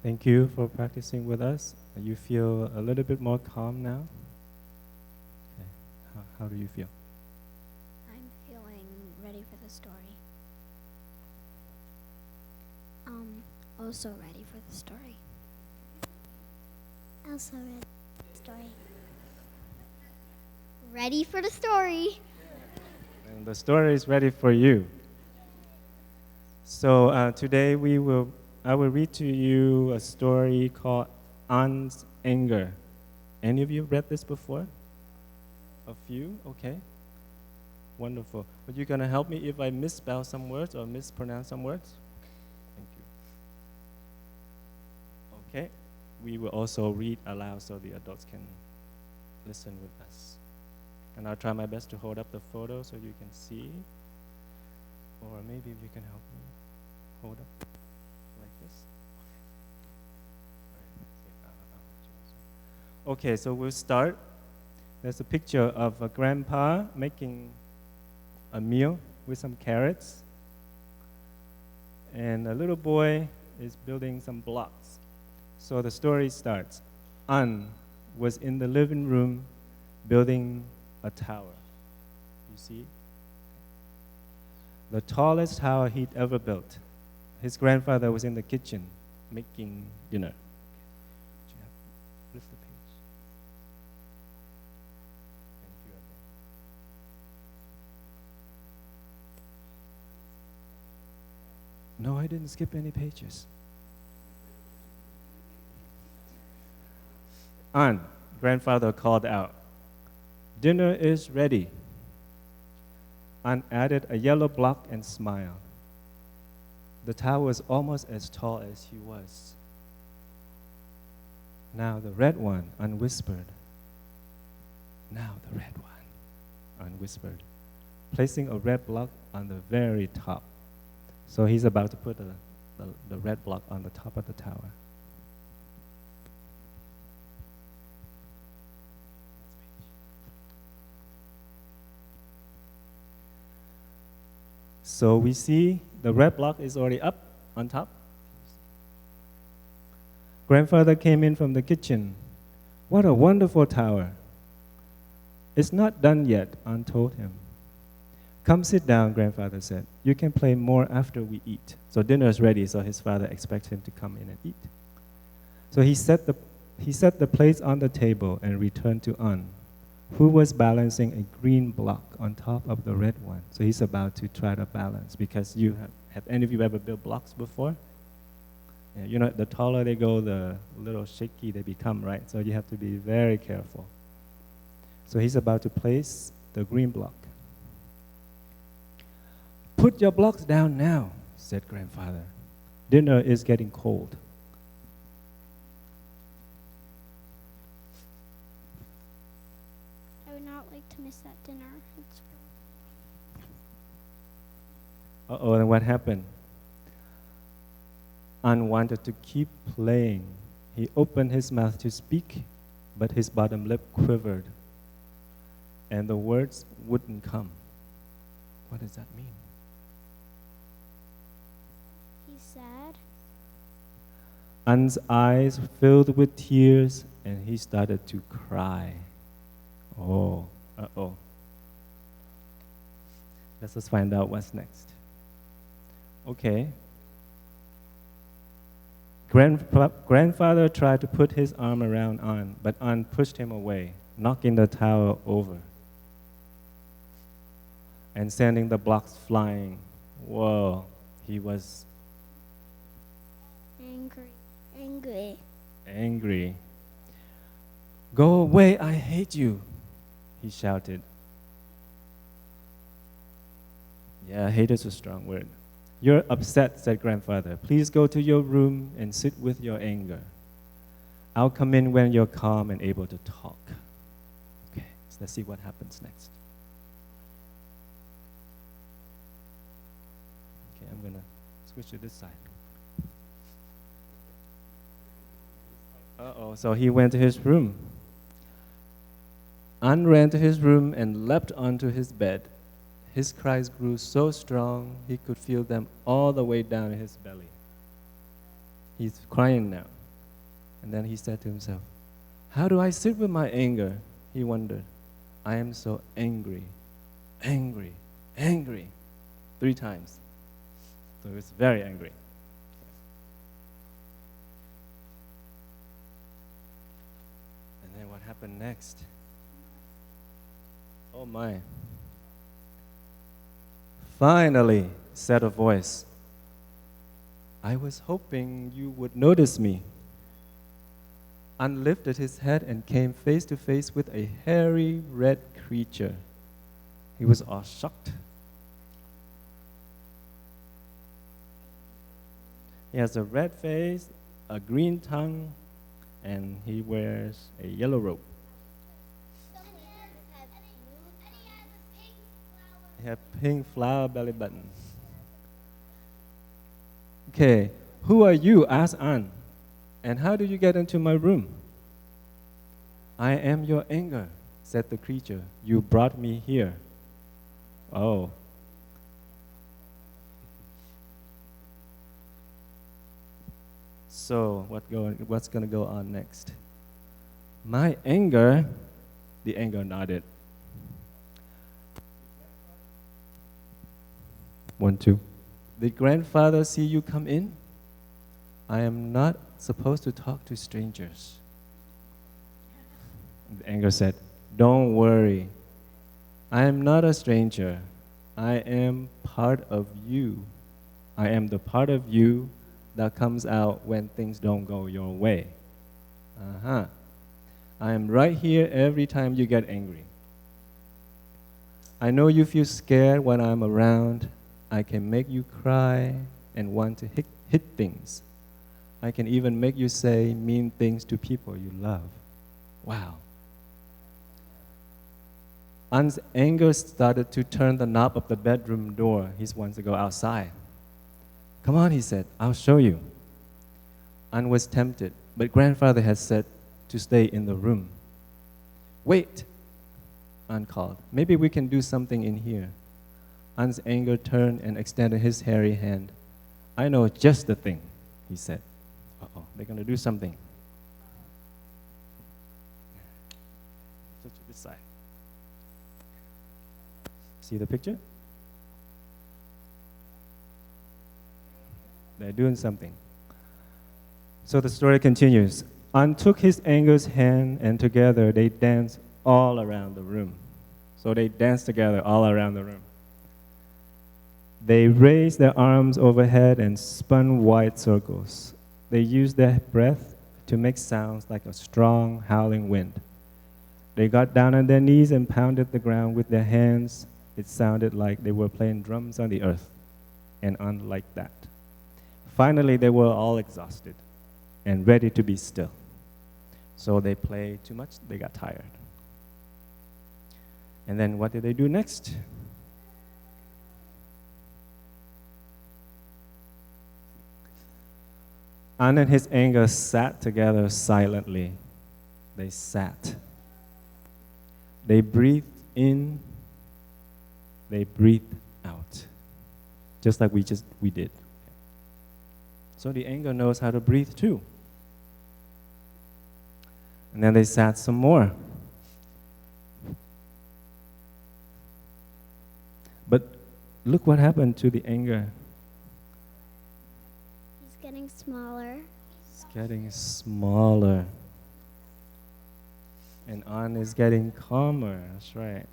Thank you for practicing with us. You feel a little bit more calm now? Okay. How do you feel? I'm feeling ready for the story. Also ready for the story. Also ready for the story. Ready for the story. And the story is ready for you. So today I will read to you a story called An's Anger. Any of you read this before? A few? Okay. Wonderful. Are you going to help me if I misspell some words or mispronounce some words? Thank you. Okay. We will also read aloud so the adults can listen with us. And I'll try my best to hold up the photo so you can see. Or maybe you can help me hold up like this. Okay, so we'll start. There's a picture of a grandpa making a meal with some carrots. And a little boy is building some blocks. So the story starts. An was in the living room building a tower. You see? The tallest tower he'd ever built. His grandfather was in the kitchen making dinner. Lift the page. Thank you. No, I didn't skip any pages. An, grandfather called out, "Dinner is ready." An added a yellow block and smiled. The tower was almost as tall as he was. "Now the red one," An whispered. "Now the red one," An whispered, placing a red block on the very top. So he's about to put the red block on the top of the tower. So we see the red block is already up on top. Grandfather came in from the kitchen. "What a wonderful tower." "It's not done yet," An told him. "Come sit down," grandfather said. "You can play more after we eat." So dinner is ready, so his father expects him to come in and eat. So he set the plates on the table and returned to An, who was balancing a green block on top of the red one. So he's about to try to balance, because have any of you ever built blocks before? Yeah, you know, the taller they go, the little shaky they become, right? So you have to be very careful. So he's about to place the green block. "Put your blocks down now," said grandfather. "Dinner is getting cold." I would not like to miss that dinner. Uh-oh, and what happened? An wanted to keep playing. He opened his mouth to speak, but his bottom lip quivered, and the words wouldn't come. What does that mean? He's sad. An's eyes filled with tears, and he started to cry. Oh, uh-oh. Let's just find out what's next. Okay. Grandfather tried to put his arm around An, but An pushed him away, knocking the tower over and sending the blocks flying. Whoa, he was angry. "Go away, I hate you," he shouted. Yeah, hate is a strong word. "You're upset," said grandfather. "Please go to your room and sit with your anger. I'll come in when you're calm and able to talk." Okay, so let's see what happens next. Okay, I'm gonna switch to this side. Uh-oh, so he went to his room. An ran to his room and leapt onto his bed. His cries grew so strong he could feel them all the way down his belly. He's crying now. And then he said to himself, how do I sit with my anger? He wondered. I am so angry, angry, angry. 3 times. So he was very angry. And then what happened next? Oh my. Finally, said a voice, I was hoping you would notice me. An lifted his head and came face to face with a hairy red creature. He was all shocked. He has a red face, a green tongue, and he wears a yellow robe. He had pink flower belly button. Okay, who are you? Asked An. And how did you get into my room? I am your anger, said the creature. You brought me here. Oh. So what's going to go on next? My anger, the anger nodded. 1, 2. Did grandfather see you come in? I am not supposed to talk to strangers. The anger said, don't worry. I am not a stranger. I am part of you. I am the part of you that comes out when things don't go your way. I am right here every time you get angry. I know you feel scared when I'm around. I can make you cry and want to hit things. I can even make you say mean things to people you love. Wow. An's anger started to turn the knob of the bedroom door. He wants to go outside. Come on, he said, I'll show you. An was tempted, but grandfather had said to stay in the room. Wait, An called. Maybe we can do something in here. An's anger turned and extended his hairy hand. I know just the thing, he said. Uh-oh, they're going to do something. Switch to this side. See the picture? They're doing something. So the story continues. An took his anger's hand, and together they danced all around the room. So they danced together all around the room. They raised their arms overhead and spun wide circles. They used their breath to make sounds like a strong, howling wind. They got down on their knees and pounded the ground with their hands. It sounded like they were playing drums on the earth, and unlike that. Finally, they were all exhausted and ready to be still. So they played too much, they got tired. And then what did they do next? An and his anger sat together silently. They sat. They breathed in, they breathed out. Just like we did. So the anger knows how to breathe too. And then they sat some more. But look what happened to the anger. He's getting smaller. It's getting smaller. And An is getting calmer. That's right.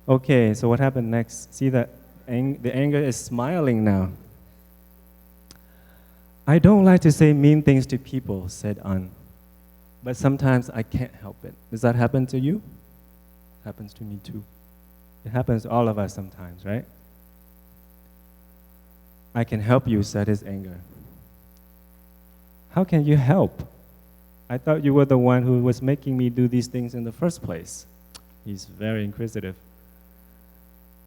Okay, so what happened next? See that the anger is smiling now. I don't like to say mean things to people, said An. But sometimes I can't help it. Does that happen to you? Happens to me too. It happens to all of us sometimes, right? I can help you, said his anger. How can you help? I thought you were the one who was making me do these things in the first place. He's very inquisitive.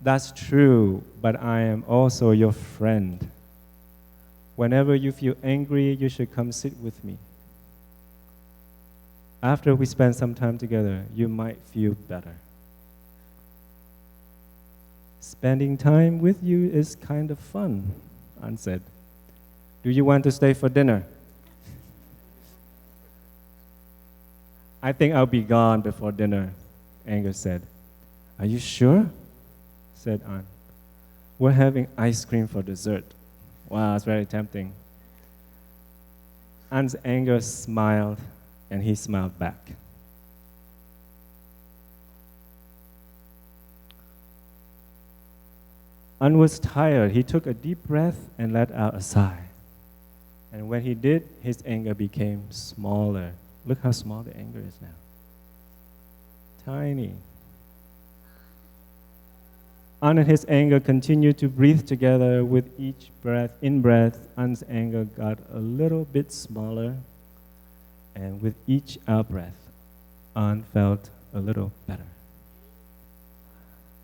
That's true, but I am also your friend. Whenever you feel angry, you should come sit with me. After we spend some time together, you might feel better. Spending time with you is kind of fun, An said. Do you want to stay for dinner? I think I'll be gone before dinner, Anger said. Are you sure? Said An. We're having ice cream for dessert. Wow, it's very tempting. An's Anger smiled, and he smiled back. An was tired. He took a deep breath and let out a sigh. And when he did, his anger became smaller. Look how small the anger is now. Tiny. An and his anger continued to breathe together. With each breath, in-breath, An's anger got a little bit smaller. And with each out-breath, An felt a little better.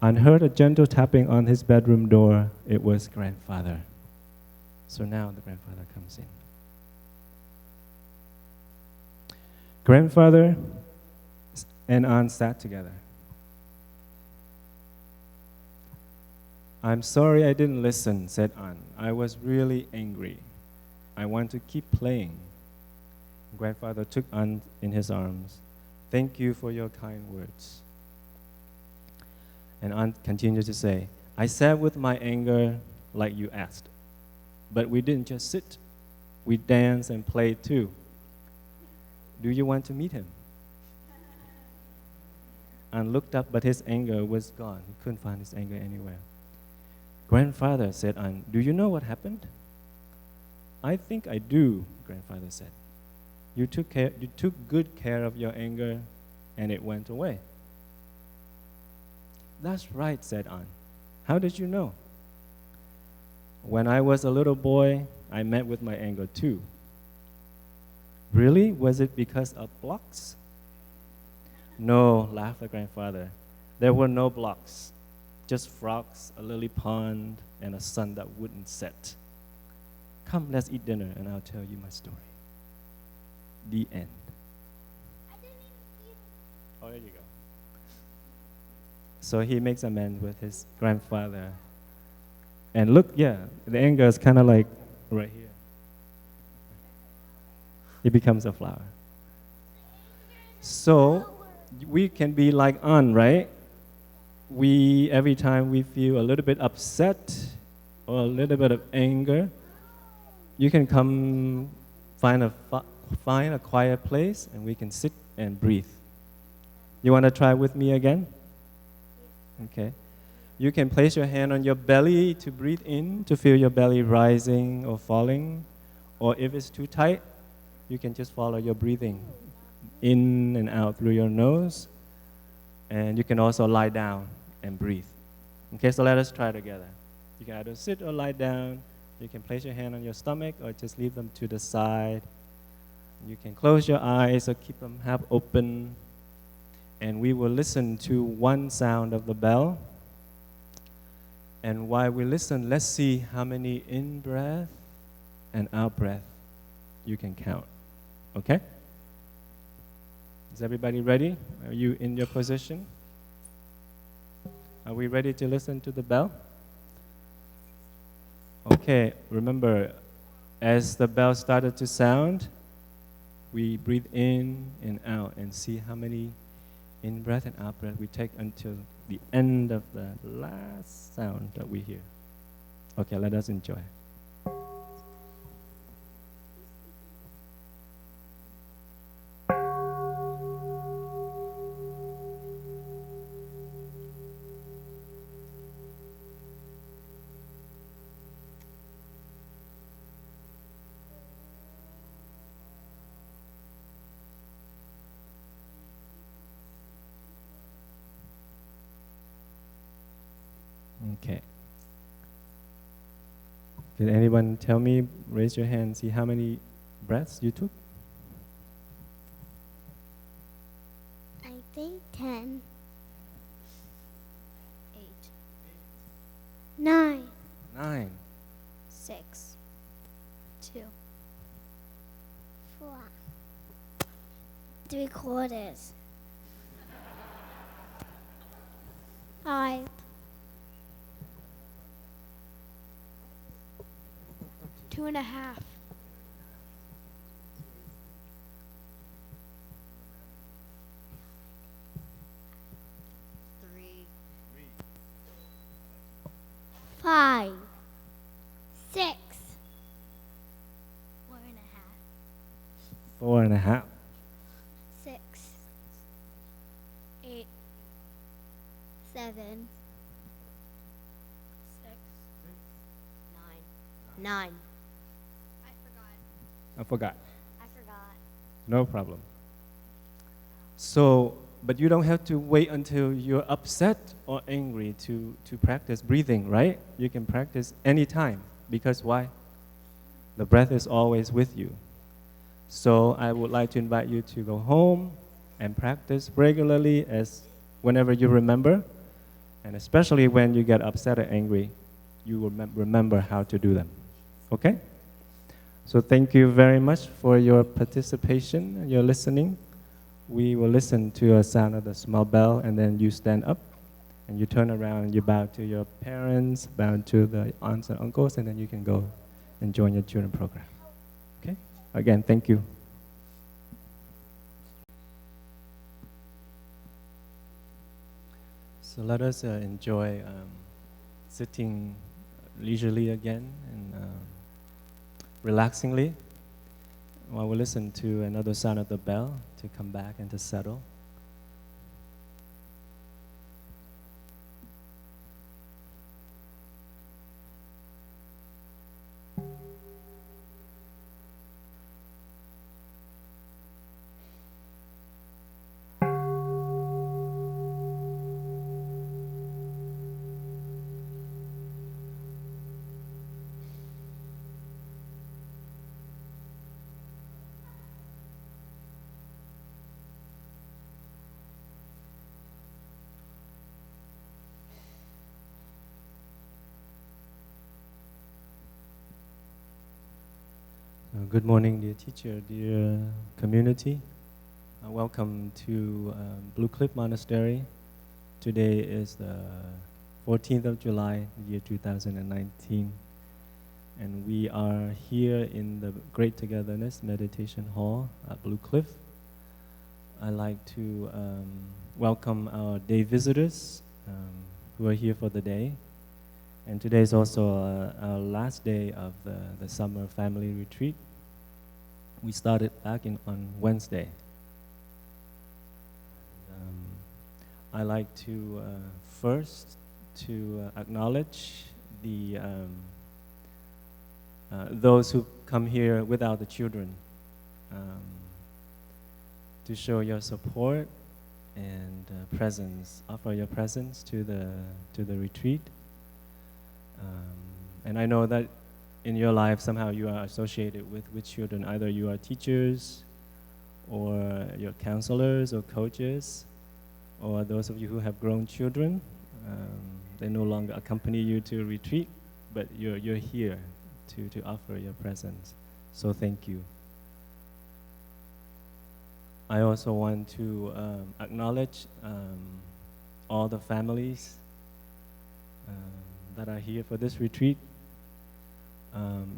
An heard a gentle tapping on his bedroom door. It was grandfather. So now the grandfather comes in. Grandfather and An sat together. I'm sorry I didn't listen, said An. I was really angry. I want to keep playing. Grandfather took An in his arms. Thank you for your kind words. And An continued to say, I sat with my anger like you asked. But we didn't just sit. We danced and played too. Do you want to meet him? An looked up, but his anger was gone. He couldn't find his anger anywhere. Grandfather, said An, do you know what happened? I think I do, grandfather said. You took good care of your anger, and it went away. That's right, said An. How did you know? When I was a little boy, I met with my anger too. Really? Was it because of blocks? No, laughed the grandfather. There were no blocks. Just frogs, a lily pond, and a sun that wouldn't set. Come, let's eat dinner, and I'll tell you my story. The end. Oh, there you go. So he makes amends with his grandfather. And look, yeah, the anger is kind of like right here. It becomes a flower. So we can be like An, right? Every time we feel a little bit upset or a little bit of anger, you can come find a quiet place and we can sit and breathe. You want to try with me again? Okay. You can place your hand on your belly to breathe in, to feel your belly rising or falling. Or if it's too tight, you can just follow your breathing in and out through your nose. And you can also lie down and breathe. Okay, so let us try together. You can either sit or lie down. You can place your hand on your stomach or just leave them to the side. You can close your eyes or keep them half open. And we will listen to one sound of the bell. And while we listen, let's see how many in-breath and out-breath you can count. Okay? Is everybody ready? Are you in your position? Are we ready to listen to the bell? Okay, remember, as the bell started to sound, we breathe in and out and see how many in-breath and out-breath we take until the end of the last sound that we hear. Okay, let us enjoy. Okay. Did anyone tell me, raise your hand, see how many breaths you took? I think 10. 8. 9. 9. 6. 2. 4. 3/4. 5. 2.5. 1.5. 6, 8, 7, 6, 9. 9. I forgot. I forgot. No problem. So, but you don't have to wait until you're upset or angry to practice breathing, right? You can practice anytime. Because why? The breath is always with you. So I would like to invite you to go home and practice regularly as whenever you remember. And especially when you get upset or angry, you will remember how to do them. Okay? So thank you very much for your participation and your listening. We will listen to a sound of the small bell, and then you stand up, and you turn around, and you bow to your parents, bow to the aunts and uncles, and then you can go and join your children program. Okay? Again, thank you. So let us enjoy sitting leisurely again and relaxingly while we listen to another sound of the bell to come back and to settle. Good morning, dear teacher, dear community. Welcome to Blue Cliff Monastery. Today is the 14th of July, year 2019. And we are here in the Great Togetherness Meditation Hall at Blue Cliff. I'd like to welcome our day visitors who are here for the day. And today is also our last day of the summer family retreat. We started back on Wednesday. I like to first to acknowledge the those who come here without the children, to show your support and presence, offer your presence to the retreat. And I know that in your life somehow you are associated with children. Either you are teachers, or you're counselors or coaches, or those of you who have grown children. They no longer accompany you to retreat, but you're here to offer your presence. So thank you. I also want to acknowledge all the families that are here for this retreat.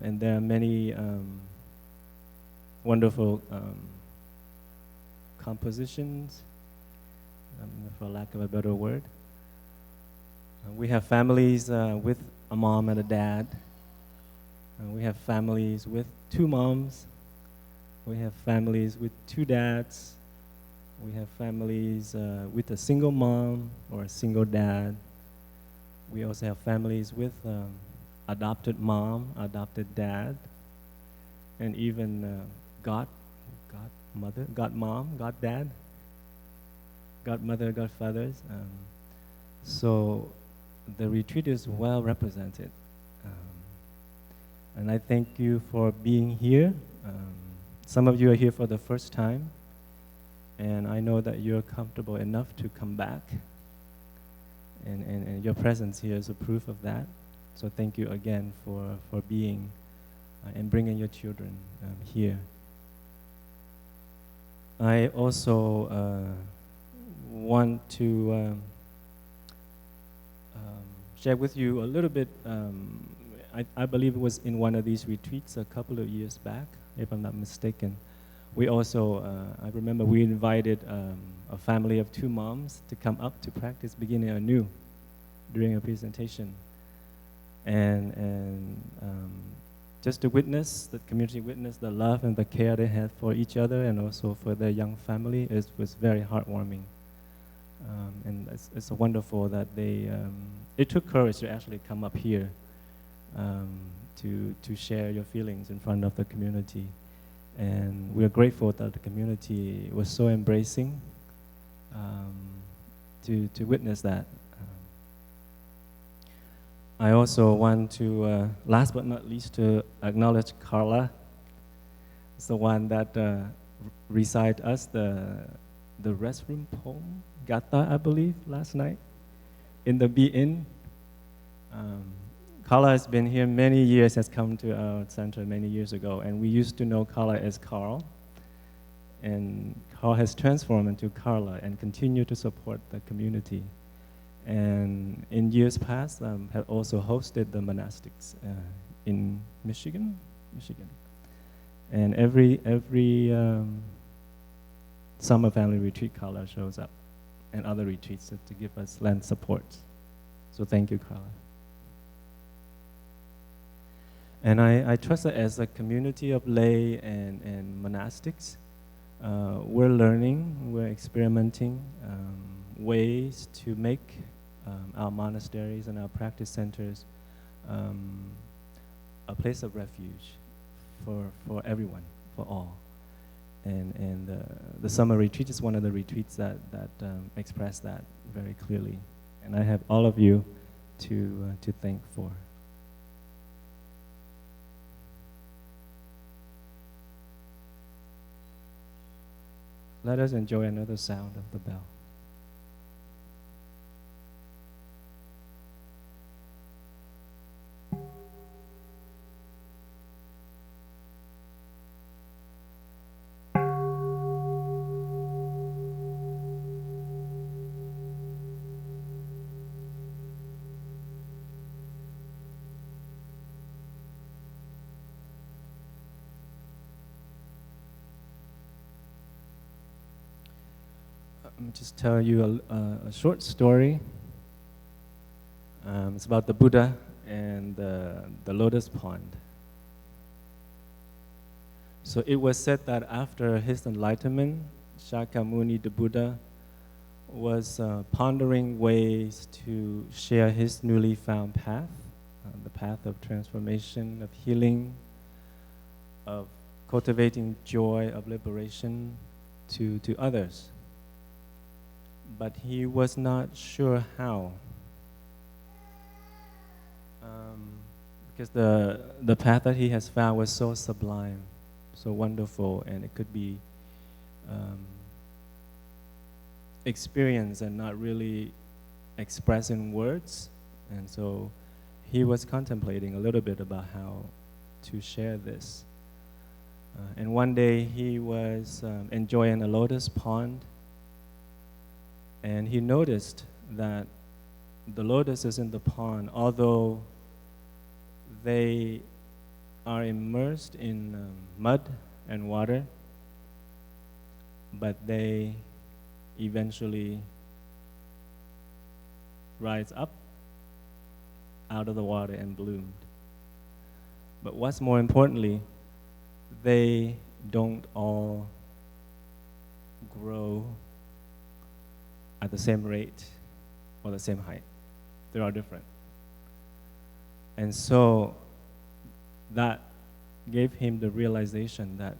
And there are many wonderful compositions, for lack of a better word. We have families with a mom and a dad. We have families with 2 moms. We have families with 2 dads. We have families with a single mom or a single dad. We also have families with adopted mom, adopted dad, and even godmother, godmom, goddad, godmother, godfathers. So the retreat is well represented. And I thank you for being here. Some of you are here for the first time, and I know that you're comfortable enough to come back. And your presence here is a proof of that. So thank you again for being and bringing your children here. I also want to share with you a little bit. I believe it was in one of these retreats a couple of years back, if I'm not mistaken. We also, I remember we invited a family of 2 moms to come up to practice beginning anew during a presentation. And just to witness, the community witness the love and the care they had for each other and also for their young family was very heartwarming. And it's wonderful that it took courage to actually come up here to share your feelings in front of the community. And we are grateful that the community was so embracing to witness that. I also want to, last but not least, to acknowledge Carla. It's the one that recite us the restroom poem, Gata, I believe, last night in the BN. Carla has been here many years, has come to our center many years ago, and we used to know Carla as Carl. And Carl has transformed into Carla and continue to support the community. And in years past, have also hosted the monastics in Michigan. And every summer family retreat, Carla shows up, and other retreats to give us land support. So thank you, Carla. And I trust that as a community of lay and monastics, we're learning, we're experimenting ways to make our monasteries and our practice centers a place of refuge for everyone, for all. And the summer retreat is one of the retreats that express that very clearly. And I have all of you to thank for. Let us enjoy another sound of the bell. Let me just tell you a short story. It's about the Buddha and the lotus pond. So it was said that after his enlightenment, Shakyamuni, the Buddha, was pondering ways to share his newly found path, the path of transformation, of healing, of cultivating joy, of liberation to others. But he was not sure how, because the path that he has found was so sublime, so wonderful, and it could be experienced and not really expressed in words. And so he was contemplating a little bit about how to share this. And one day he was enjoying a lotus pond, and he noticed that the lotuses in the pond, although they are immersed in mud and water, but they eventually rise up out of the water and bloomed. But what's more importantly, they don't all grow at the same rate or the same height. They are different. And so that gave him the realization that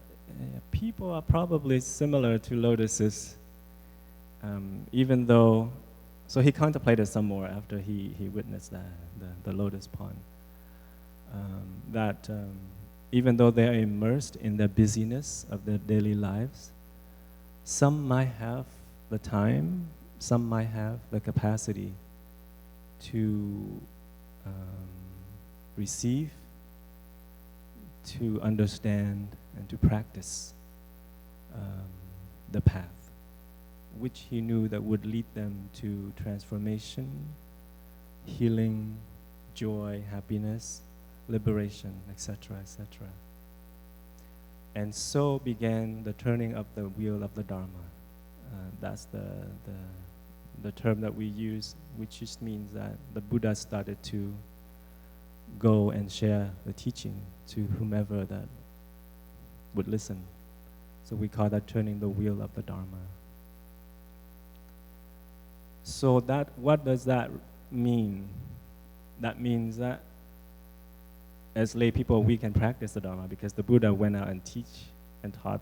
people are probably similar to lotuses, even though, so he contemplated some more after he witnessed the lotus pond, that even though they are immersed in the busyness of their daily lives, some might have the time, some might have the capacity to receive, to understand, and to practice the path, which he knew that would lead them to transformation, healing, joy, happiness, liberation, etc., etc. And so began the turning of the wheel of the Dharma. That's the term that we use, which just means that the Buddha started to go and share the teaching to whomever that would listen. So we call that turning the wheel of the Dharma. So what does that mean? That means that as lay people, we can practice the Dharma because the Buddha went out and taught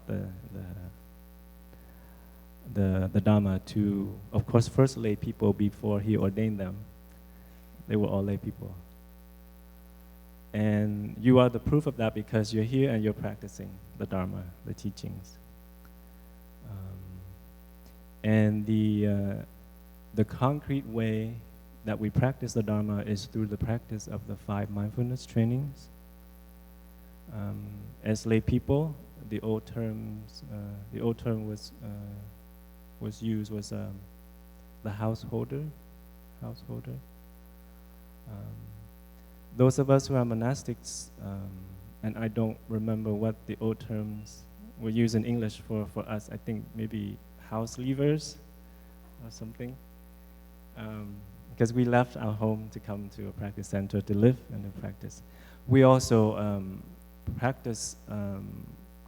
the Dharma to, of course, first lay people before he ordained them. They were all lay people. And you are the proof of that because you're here and you're practicing the Dharma, the teachings. And the concrete way that we practice the Dharma is through the practice of the 5 mindfulness trainings. As lay people, the old term was used was the householder. Those of us who are monastics, and I don't remember what the old terms were used in English for us. I think maybe house leavers or something. Because we left our home to come to a practice center to live and to practice. We also practice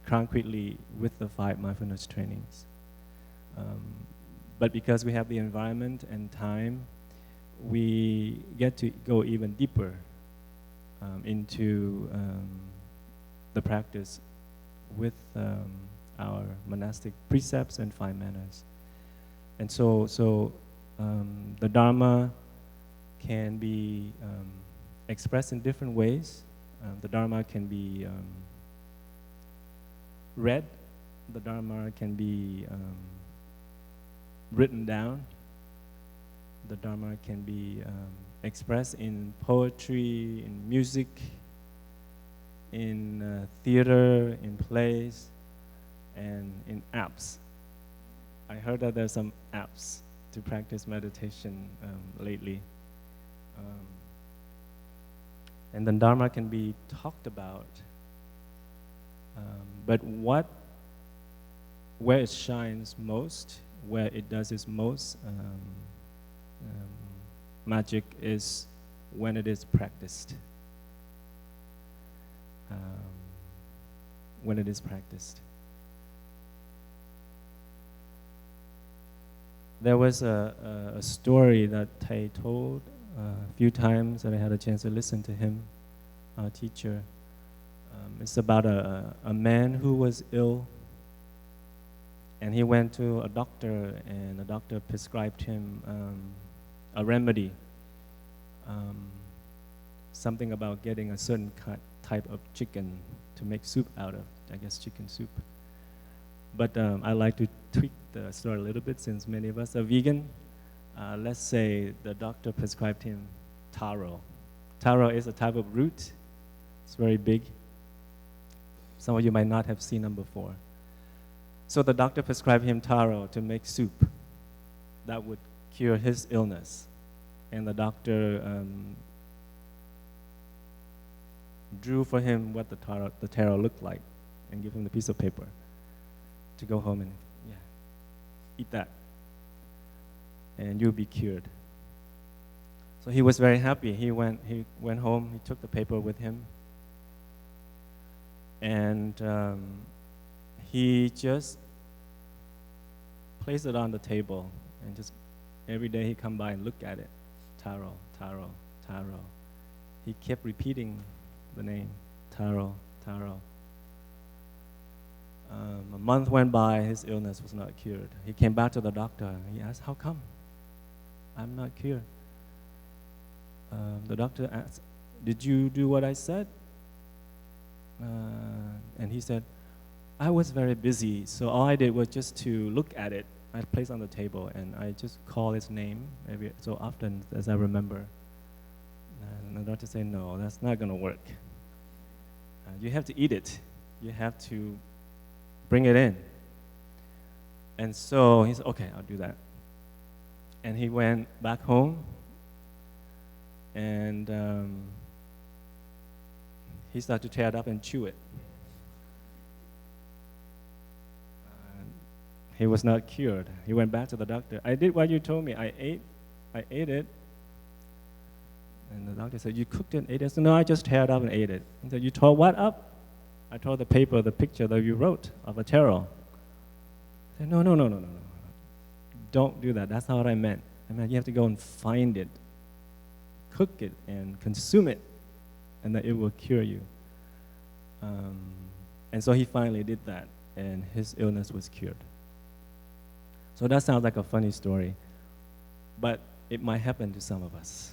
concretely with the 5 mindfulness trainings. But because we have the environment and time, we get to go even deeper into the practice with our monastic precepts and 5 manners. And so the Dharma can be expressed in different ways. The Dharma can be read. The Dharma can be written down. The Dharma can be expressed in poetry, in music, in theater, in plays, and in apps. I heard that there's some apps to practice meditation lately. And then Dharma can be talked about. But where it shines most, where it does its most magic is when it is practiced. When it is practiced. There was a story that Thầy told a few times that I had a chance to listen to him, our teacher. It's about a man who was ill, and he went to a doctor, and the doctor prescribed him a remedy, something about getting a certain type of chicken to make soup out of, I guess chicken soup. But I like to tweak the story a little bit since many of us are vegan. Let's say the doctor prescribed him taro. Taro is a type of root. It's very big. Some of you might not have seen them before. So the doctor prescribed him taro to make soup that would cure his illness. And the doctor drew for him what the taro looked like and gave him the piece of paper to go home and eat that, and you'll be cured. So he was very happy. He went home. He took the paper with him, and he just placed it on the table, and just every day he come by and look at it, taro, taro, taro. He kept repeating the name, taro, taro. A month went by, his illness was not cured. He came back to the doctor. He asked, how come? I'm not cured. The doctor asked, did you do what I said? And he said, I was very busy, so all I did was just to look at it. I placed on the table, and I just call its name every so often as I remember. And the doctor said, no, that's not going to work. You have to eat it. You have to bring it in. And so he said, okay, I'll do that. And he went back home, and he started to tear it up and chew it. He was not cured. He went back to the doctor. I did what you told me. I ate it. And the doctor said, you cooked it and ate it? I said, no, I just tear it up and ate it. He said, you tore what up? I tore the paper, the picture that you wrote of a tarot. I said, no. Don't do that. That's not what I meant. I meant you have to go and find it, cook it, and consume it, and that it will cure you. And so he finally did that, and his illness was cured. So that sounds like a funny story, but it might happen to some of us.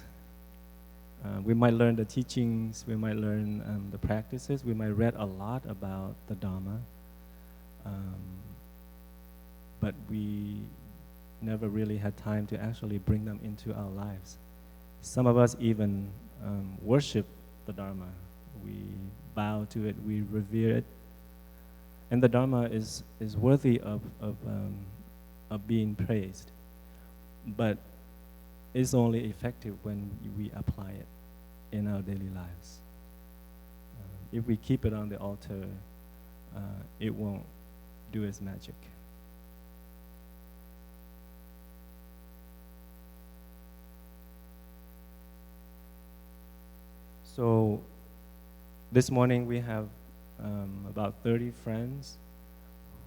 We might learn the teachings, we might learn the practices, we might read a lot about the Dharma, but we never really had time to actually bring them into our lives. Some of us even worship the Dharma. We bow to it, we revere it. And the Dharma is worthy of being praised. But it's only effective when we apply it in our daily lives. If we keep it on the altar, it won't do its magic. So this morning we have about 30 friends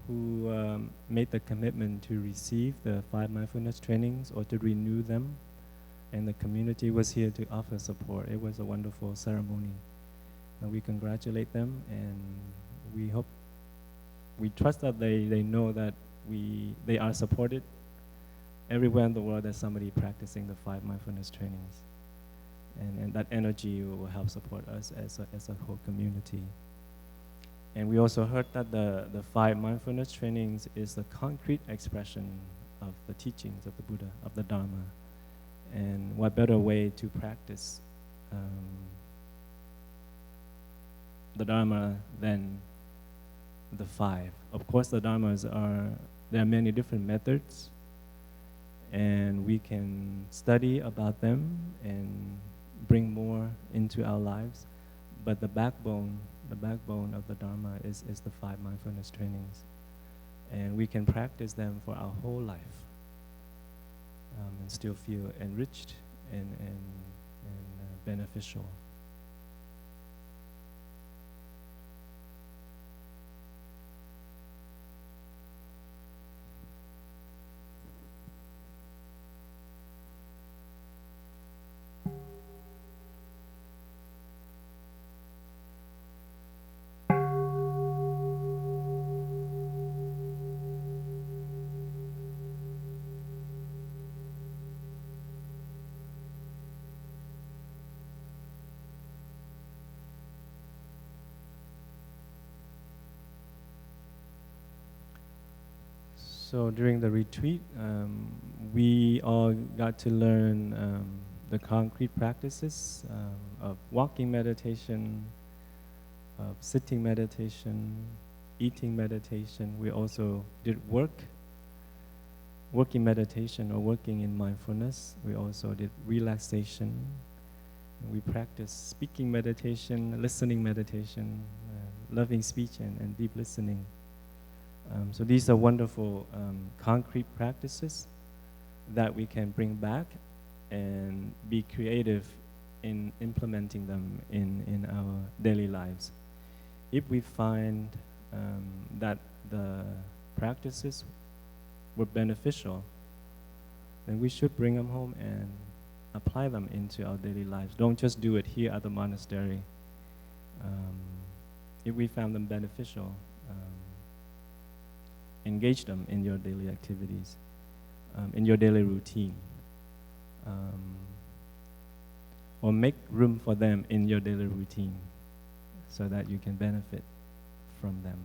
who made the commitment to receive the 5 mindfulness trainings or to renew them. And the community was here to offer support. It was a wonderful ceremony. And we congratulate them, and we trust that they know that they are supported. Everywhere in the world there's somebody practicing the 5 mindfulness trainings. And that energy will help support us as a whole community. And we also heard that the 5 mindfulness trainings is the concrete expression of the teachings of the Buddha, of the Dharma. And what better way to practice the Dharma than the 5? Of course, the Dharmas there are many different methods, and we can study about them and bring more into our lives. But the backbone of the Dharma is the 5 mindfulness trainings. And we can practice them for our whole life and still feel enriched and beneficial. So during the retreat, we all got to learn the concrete practices of walking meditation, of sitting meditation, eating meditation. We also did working meditation or working in mindfulness. We also did relaxation. We practiced speaking meditation, listening meditation, loving speech and deep listening. So these are wonderful concrete practices that we can bring back and be creative in implementing them in our daily lives. If we find that the practices were beneficial, then we should bring them home and apply them into our daily lives. Don't just do it here at the monastery. If we found them beneficial, engage them in your daily activities, in your daily routine, or make room for them in your daily routine so that you can benefit from them.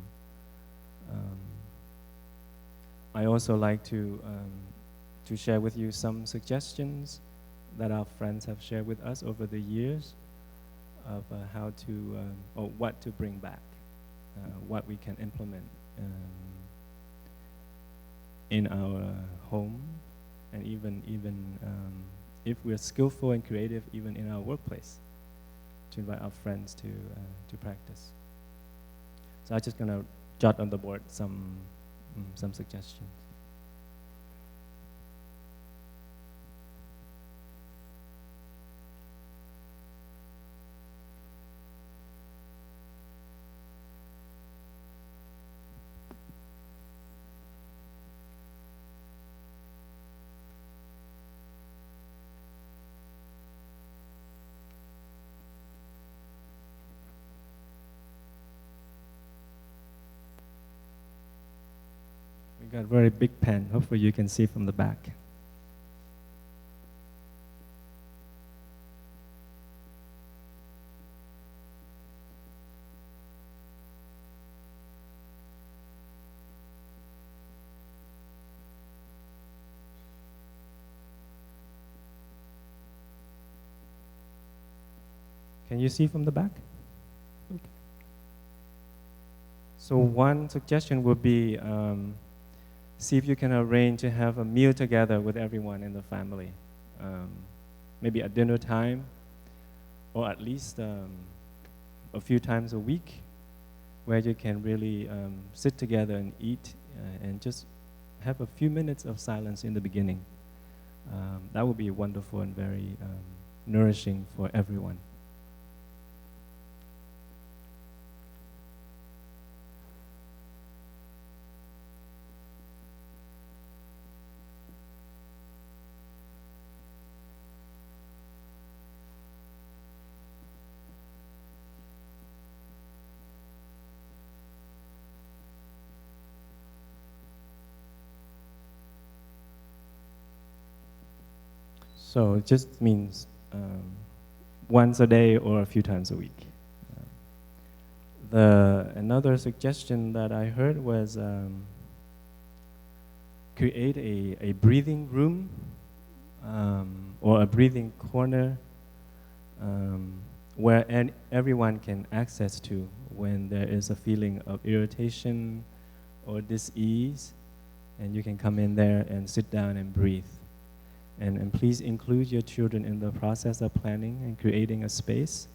I also like to share with you some suggestions that our friends have shared with us over the years of how to, or what to bring back, what we can implement in our home, and even if we're skillful and creative, even in our workplace, to invite our friends to practice. So I'm just gonna jot on the board some suggestions. I got a very big pen. Hopefully you can see from the back. Can you see from the back? Okay. So one suggestion would be see if you can arrange to have a meal together with everyone in the family. Maybe at dinner time, or at least a few times a week, where you can really sit together and eat and just have a few minutes of silence in the beginning. That would be wonderful and very nourishing for everyone. So it just means once a day or a few times a week. Another suggestion that I heard was create a breathing room or a breathing corner where everyone can access to when there is a feeling of irritation or dis-ease, and you can come in there and sit down and breathe. And please include your children in the process of planning and creating a space.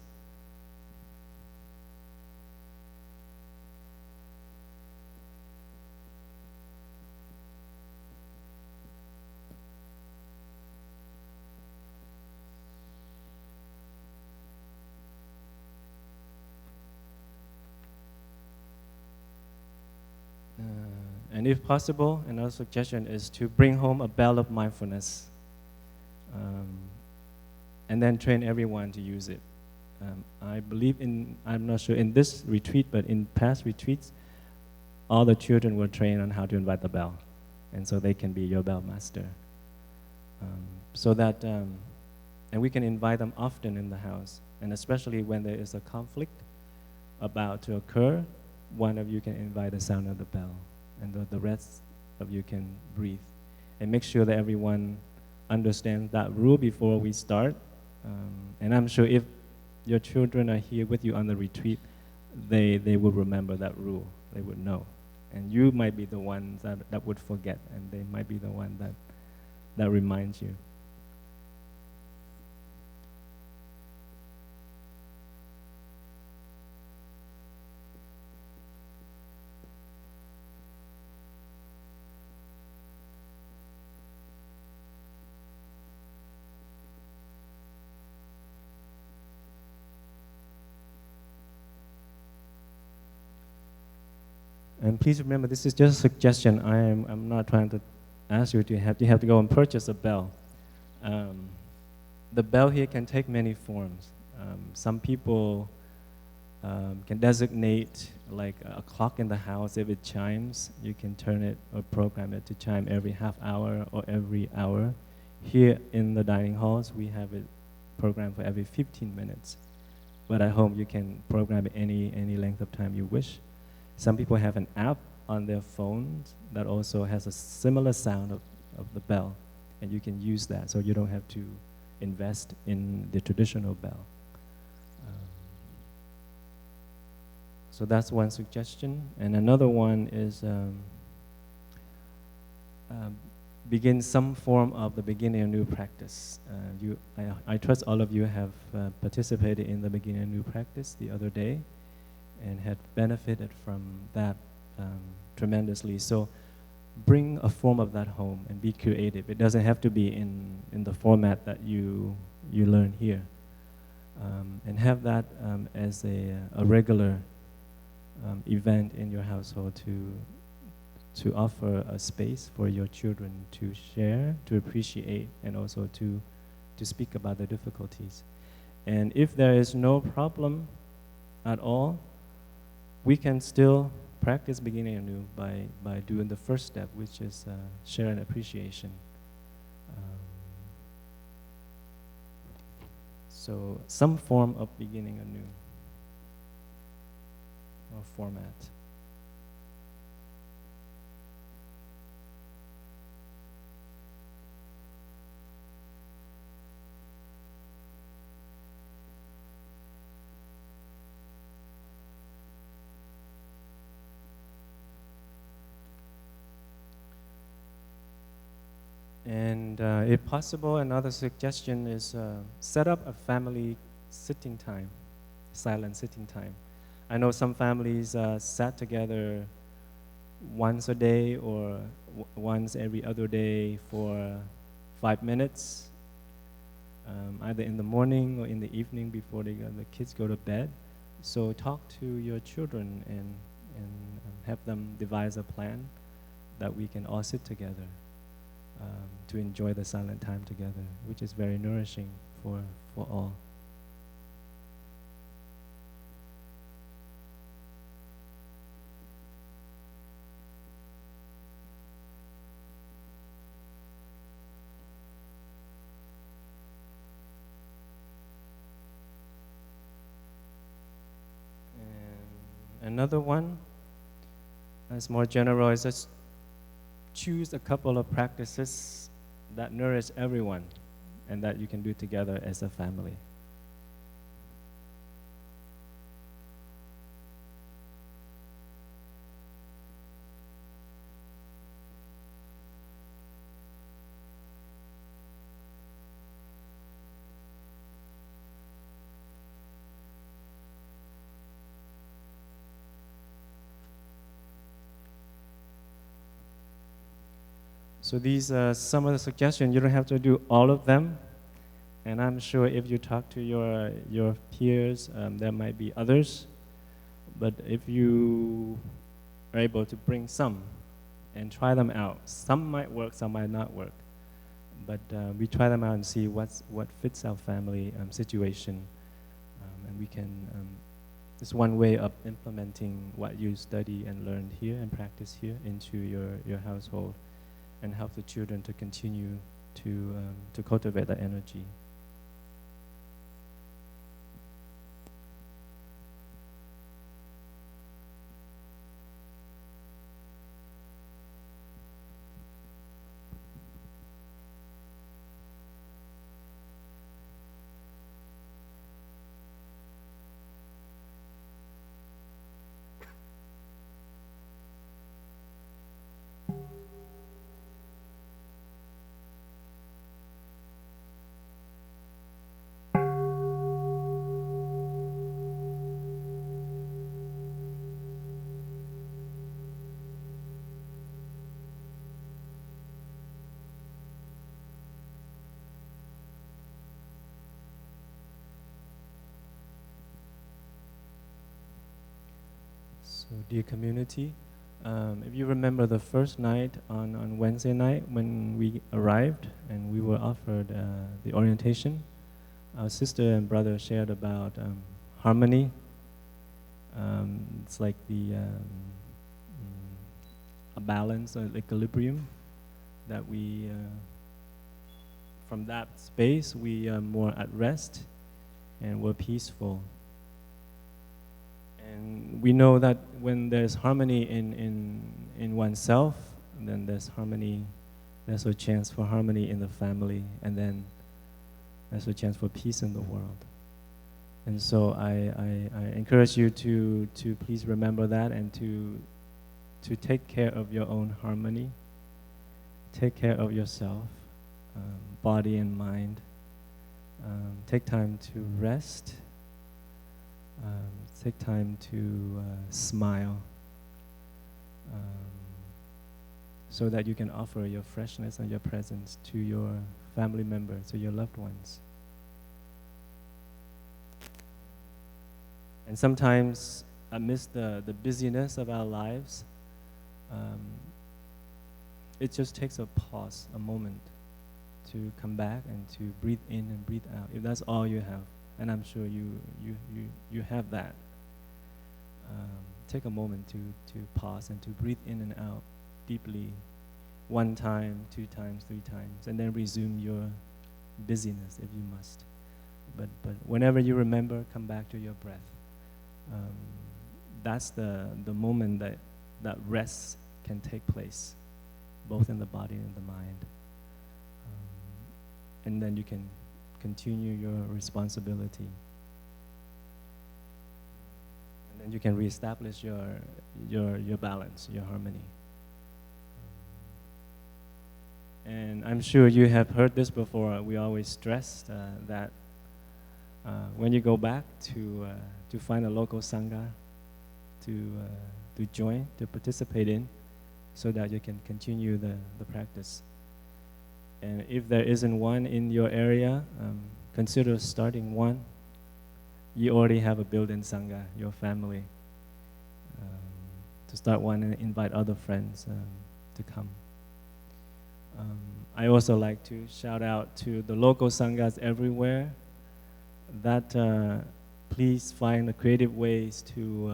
And if possible, another suggestion is to bring home a bell of mindfulness. And then train everyone to use it. I believe I'm not sure in this retreat, but in past retreats, all the children were trained on how to invite the bell. And so they can be your bell master. So that, and we can invite them often in the house. And especially when there is a conflict about to occur, one of you can invite the sound of the bell. And the rest of you can breathe. And make sure that everyone understands that rule before we start. And I'm sure if your children are here with you on the retreat, they will remember that rule. They would know. And you might be the ones that would forget, and they might be the one that reminds you. And please remember, this is just a suggestion. I'm not trying to ask you to have to go and purchase a bell. The bell here can take many forms. Some people can designate like a clock in the house. If it chimes, you can turn it or program it to chime every half hour or every hour. Here in the dining halls, we have it programmed for every 15 minutes. But at home, you can program it any length of time you wish. Some people have an app on their phones that also has a similar sound of the bell, and you can use that, so you don't have to invest in the traditional bell. So that's one suggestion. And another one is begin some form of the beginning of new practice. I trust all of you have participated in the beginning of new practice the other day and had benefited from that tremendously. So bring a form of that home and be creative. It doesn't have to be in the format that you learn here. And have that as a regular event in your household to offer a space for your children to share, to appreciate, and also to speak about the difficulties. And if there is no problem at all, we can still practice beginning anew by doing the first step, which is share and appreciation. So some form of beginning anew or format. And if possible, another suggestion is set up a family sitting time, silent sitting time. I know some families sat together once a day or once every other day for 5 minutes, either in the morning or in the evening before the kids go to bed. So talk to your children and have them devise a plan that we can all sit together. To enjoy the silent time together, which is very nourishing for all. And another one, that's more general, is just choose a couple of practices that nourish everyone and that you can do together as a family. So these are some of the suggestions. You don't have to do all of them. And I'm sure if you talk to your peers, there might be others. But if you are able to bring some and try them out, some might work, some might not work. But we try them out and see what fits our family situation. And we can, it's one way of implementing what you study and learned here and practice here into your household, and help the children to continue to cultivate that energy. So, dear community, if you remember the first night on Wednesday night when we arrived and we were offered the orientation, our sister and brother shared about harmony. It's like a balance, an equilibrium that we, from that space, we are more at rest and we're peaceful. And we know that when there's harmony in oneself, then there's harmony, there's a chance for harmony in the family, and then there's a chance for peace in the world. And so I encourage you to please remember that and to take care of your own harmony, take care of yourself, body and mind. Take time to rest. Take time to smile, so that you can offer your freshness and your presence to your family members, to your loved ones. And sometimes, amidst the busyness of our lives, it just takes a pause, a moment, to come back and to breathe in and breathe out. If that's all you have, and I'm sure you have that. take a moment to pause and to breathe in and out deeply, 1 time, 2 times, 3 times, and then resume your busyness if you must. But whenever you remember, come back to your breath. That's the moment that rest can take place, both in the body and the mind. And then you can continue your responsibility. And then you can reestablish your balance, your harmony. And I'm sure you have heard this before. We always stress that when you go back to find a local sangha to join, to participate in, so that you can continue the practice. And if there isn't one in your area, consider starting one. You already have a built-in sangha, your family. To start one and invite other friends to come. I also like to shout out to the local sanghas everywhere that please find the creative ways to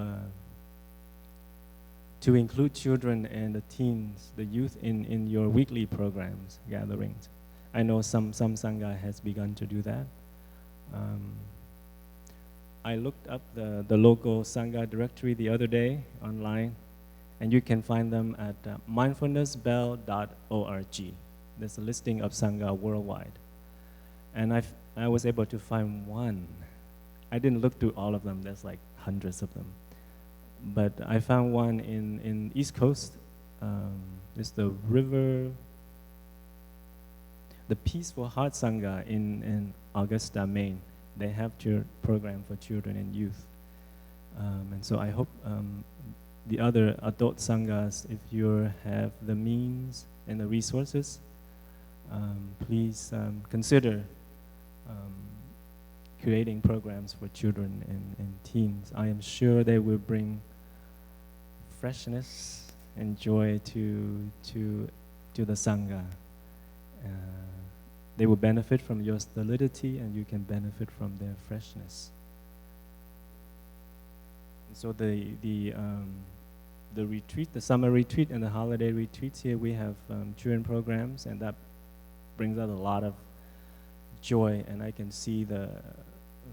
include children and the teens, the youth in your weekly programs, gatherings. I know some sangha has begun to do that. I looked up the local sangha directory the other day online, and you can find them at mindfulnessbell.org. There's a listing of sangha worldwide. And I was able to find one. I didn't look through all of them. There's like hundreds of them. But I found one in East Coast. It's the Peaceful Heart Sangha in Augusta, Maine. They have a program for children and youth. And so I hope the other adult sanghas, if you have the means and the resources, please consider creating programs for children and teens. I am sure they will bring freshness and joy to the sangha. They will benefit from your solidity, and you can benefit from their freshness. So the retreat, the summer retreat and the holiday retreats here, we have children programs, and that brings out a lot of joy. And I can see the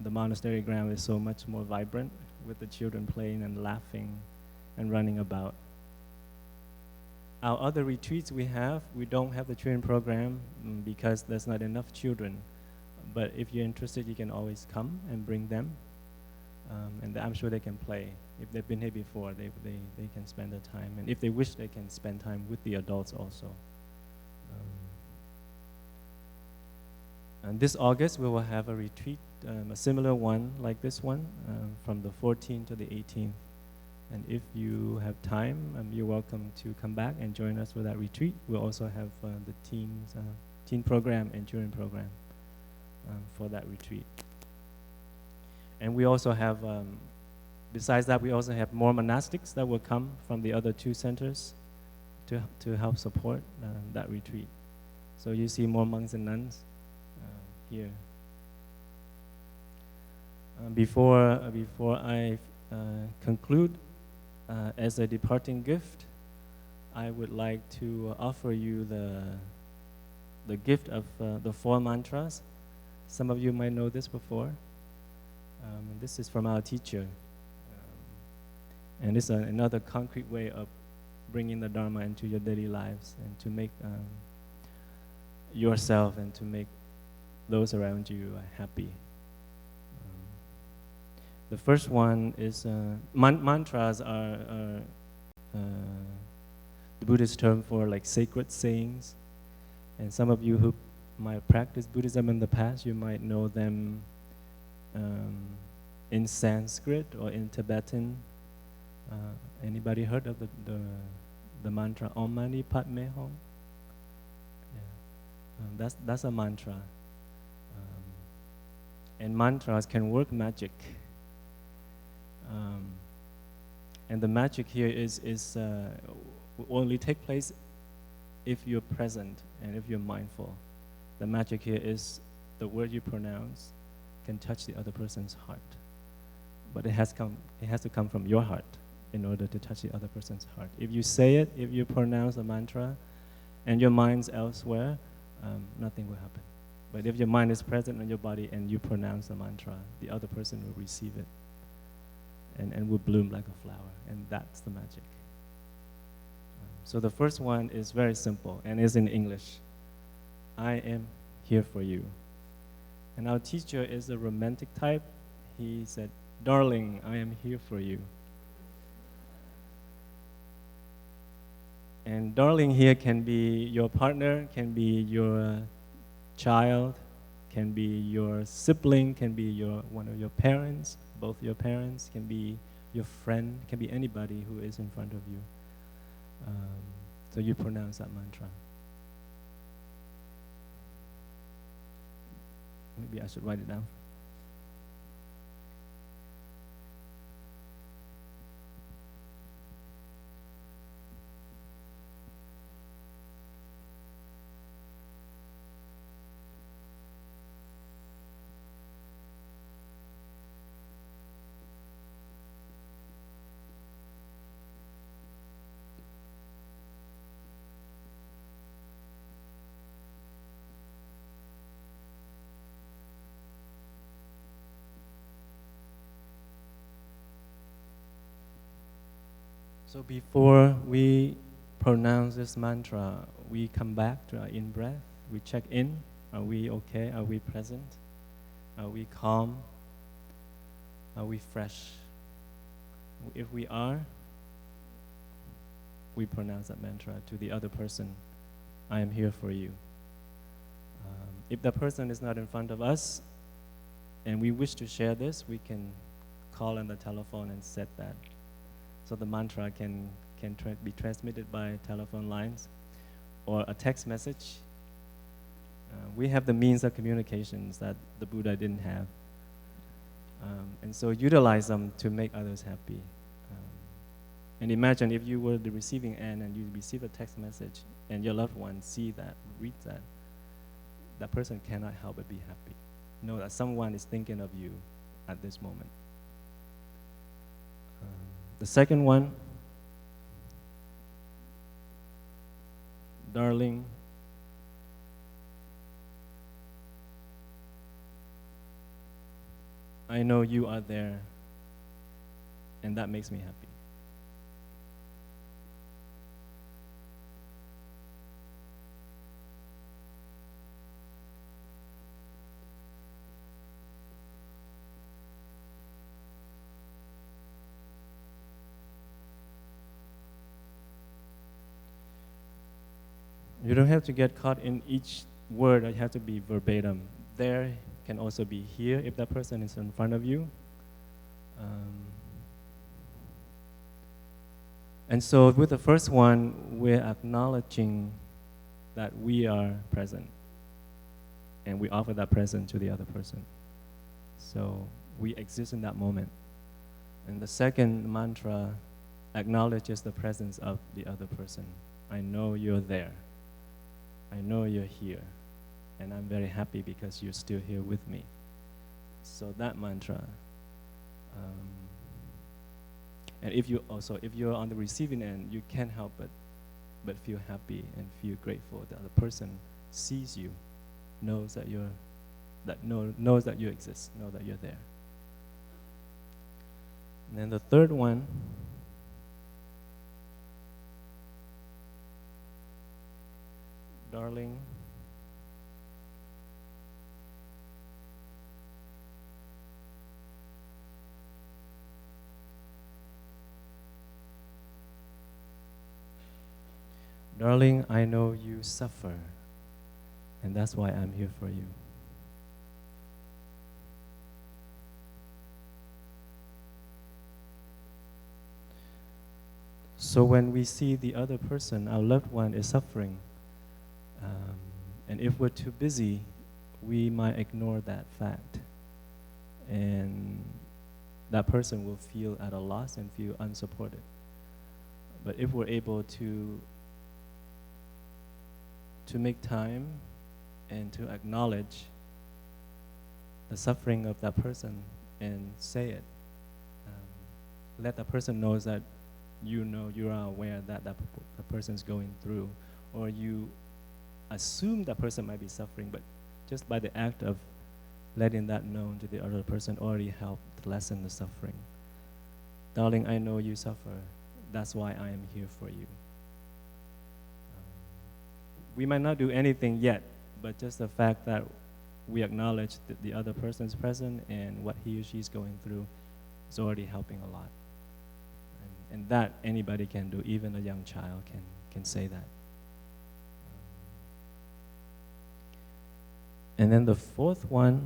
monastery ground is so much more vibrant with the children playing and laughing and running about. Our other retreats we don't have the children program because there's not enough children. But if you're interested, you can always come and bring them. And I'm sure they can play. If they've been here before, they can spend their time. And if they wish, they can spend time with the adults also. And this August, we will have a retreat, a similar one like this one, from the 14th to the 18th. And if you have time, you're welcome to come back and join us for that retreat. We'll also have the teen program and children program for that retreat. And we also have, besides that, we also have more monastics that will come from the other 2 centers to help support that retreat. So you see more monks and nuns here. Before I conclude, as a departing gift, I would like to offer you the gift of the 4 mantras. Some of you might know this before. This is from our teacher. And it's another concrete way of bringing the Dharma into your daily lives and to make yourself and to make those around you happy. The first one is mantras are the Buddhist term for like sacred sayings. And some of you who might practice Buddhism in the past, you might know them in Sanskrit or in Tibetan. Anybody heard of the mantra Om Mani Padme Hum? Yeah. That's a mantra. And mantras can work magic. And the magic here is will only take place if you're present and if you're mindful. The magic here is the word you pronounce can touch the other person's heart, but it has to come from your heart, in order to touch the other person's heart. If you say it, if you pronounce the mantra, and your mind's elsewhere, nothing will happen. But if your mind is present in your body and you pronounce the mantra, the other person will receive it and will bloom like a flower, and that's the magic. So the first one is very simple and is in English. I am here for you. And our teacher is a romantic type. He said, darling, I am here for you. And darling here can be your partner, can be your child, can be your sibling, can be one of your parents, both your parents, can be your friend, can be anybody who is in front of you. So you pronounce that mantra. Maybe I should write it down. So before we pronounce this mantra, we come back to our in-breath. We check in. Are we okay? Are we present? Are we calm? Are we fresh? If we are, we pronounce that mantra to the other person. I am here for you. If the person is not in front of us and we wish to share this, we can call on the telephone and set that. So the mantra can be transmitted by telephone lines or a text message. We have the means of communications that the Buddha didn't have. And so utilize them to make others happy. And imagine if you were the receiving end and you receive a text message and your loved one see that, read that, that person cannot help but be happy. Know that someone is thinking of you at this moment. The second one, darling, I know you are there, and that makes me happy. You don't have to get caught in each word. You have to be verbatim. There can also be here if that person is in front of you. And so with the first one, we're acknowledging that we are present. And we offer that present to the other person. So we exist in that moment. And the second mantra acknowledges the presence of the other person. I know you're there. I know you're here, and I'm very happy because you're still here with me. So that mantra, and if you're on the receiving end, you can't help but feel happy and feel grateful that the person sees you, knows that you exist, know that you're there. And then the third one, darling, darling, I know you suffer, and that's why I'm here for you. So when we see the other person, our loved one, is suffering, and if we're too busy, we might ignore that fact. And that person will feel at a loss and feel unsupported. But if we're able to make time and to acknowledge the suffering of that person and say it, let that person know that you know, you are aware that the person's going through, or you assume that person might be suffering, but just by the act of letting that known to the other person already helped lessen the suffering. Darling, I know you suffer. That's why I am here for you. We might not do anything yet, but just the fact that we acknowledge that the other person is present and what he or she is going through is already helping a lot. And that anybody can do, even a young child can say that. And then the fourth one,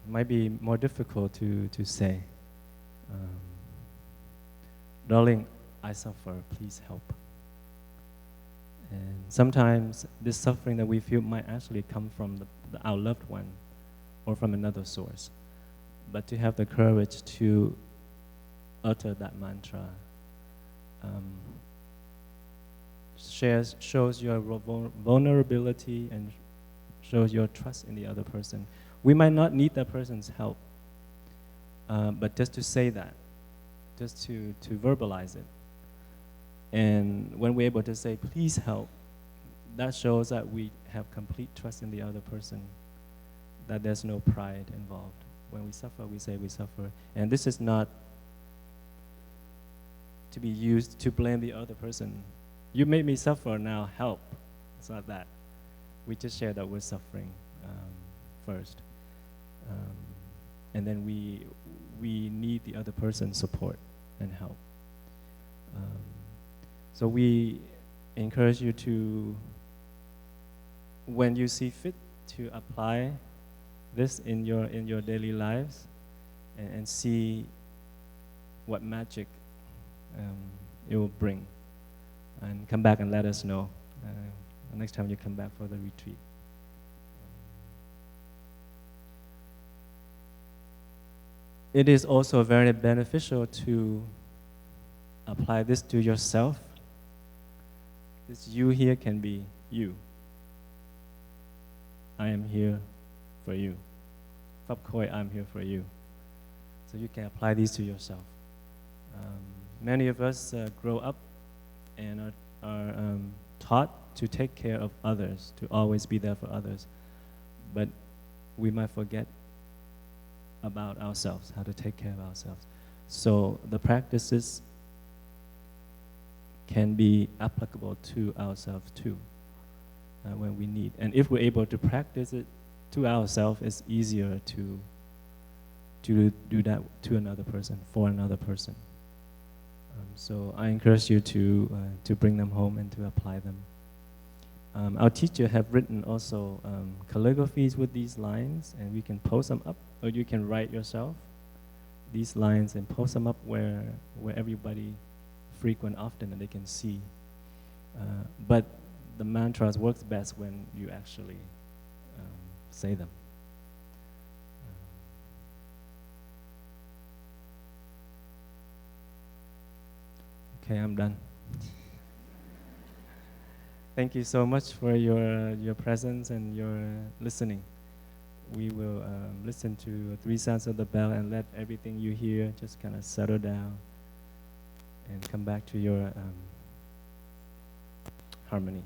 might be more difficult to say. Darling, I suffer, please help. And sometimes this suffering that we feel might actually come from our loved one or from another source. But to have the courage to utter that mantra shows your vulnerability and shows your trust in the other person. We might not need that person's help, but just to say that, just to verbalize it. And when we're able to say, please help, that shows that we have complete trust in the other person, that there's no pride involved. When we suffer, we say we suffer. And this is not to be used to blame the other person. You made me suffer, now help. It's not that. We just share that we're suffering first. And then we need the other person's support and help. So we encourage you to, when you see fit, to apply this in your daily lives and see what magic it will bring. And come back and let us know next time you come back for the retreat. It is also very beneficial to apply this to yourself. This you here can be you. I am here for you. Phap Khoi, I'm here for you. So you can apply these to yourself. Many of us grow up and are taught to take care of others, to always be there for others. But we might forget about ourselves, how to take care of ourselves. So the practices can be applicable to ourselves too, when we need. And if we're able to practice it to ourselves, it's easier to do that to another person, for another person. So I encourage you to bring them home and to apply them. Our teacher have written also calligraphies with these lines, and we can post them up, or you can write yourself these lines and post them up where everybody frequent often and they can see. But the mantras works best when you actually say them. Okay, I'm done. Thank you so much for your presence and your listening. We will listen to 3 sounds of the bell and let everything you hear just kind of settle down and come back to your harmony.